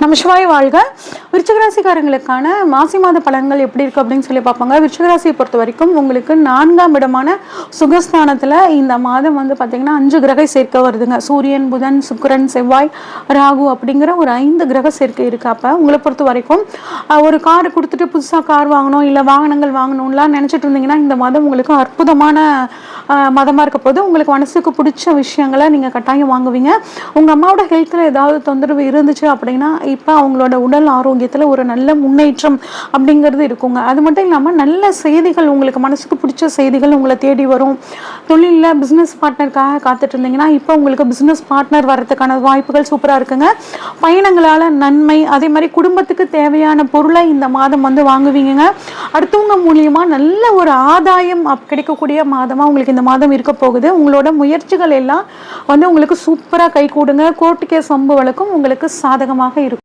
நம்ம சிவாய் வாழ்க. விருச்சிகராசிக்காரங்களுக்கான மாசி மாத பலன்கள் எப்படி இருக்குது அப்படின்னு சொல்லி பார்ப்பாங்க. விருச்சிகராசியை பொறுத்த வரைக்கும் உங்களுக்கு 4ஆம் இடமான சுகஸ்தானத்தில் இந்த மாதம் வந்து பார்த்திங்கன்னா 5 கிரக சேர்க்கை வருதுங்க. சூரியன், புதன், சுக்கிரன், செவ்வாய், ராகு அப்படிங்கிற ஒரு 5 கிரக சேர்க்கை இருக்குது. அப்போ உங்களை பொறுத்த வரைக்கும் ஒரு கார் கொடுத்துட்டு புதுசாக கார் வாங்கணும், இல்லை வாகனங்கள் வாங்கணும்லாம் நினச்சிட்டு இருந்தீங்கன்னா இந்த மாதம் உங்களுக்கு அற்புதமான மதமாக இருக்க போது உங்களுக்கு மனசுக்கு பிடிச்ச விஷயங்களை நீங்கள் கட்டாயம் வாங்குவீங்க. உங்கள் அம்மாவோட ஹெல்த்தில் ஏதாவது தொந்தரவு இருந்துச்சு அப்படின்னா இப்போ அவங்களோட உடல் ஆரோக்கியத்தில் ஒரு நல்ல முன்னேற்றம் அப்படிங்கிறது இருக்குங்க. அது மட்டும் இல்லாமல் நல்ல செய்திகள், உங்களுக்கு மனசுக்கு பிடிச்ச செய்திகள் உங்களை தேடி வரும். தொழிலில் பிஸ்னஸ் பார்ட்னருக்காக காத்துட்டு இருந்தீங்கன்னா இப்போ உங்களுக்கு பிஸ்னஸ் பார்ட்னர் வர்றதுக்கான வாய்ப்புகள் சூப்பராக இருக்குங்க. பயணங்களால் நன்மை, அதே மாதிரி குடும்பத்துக்கு தேவையான பொருளை இந்த மாதம் வந்து வாங்குவீங்க. அடுத்தவங்க மூலியமாக நல்ல ஒரு ஆதாயம் கிடைக்கக்கூடிய மாதமாக உங்களுக்கு இந்த மாதம் இருக்க போகுது. உங்களோட முயற்சிகள் எல்லாம் வந்து உங்களுக்கு சூப்பராக கை கூடுங்க. கோர்ட்டு கேஸ் வம்பு வழக்கும் உங்களுக்கு சாதகமாக இருக்கும்.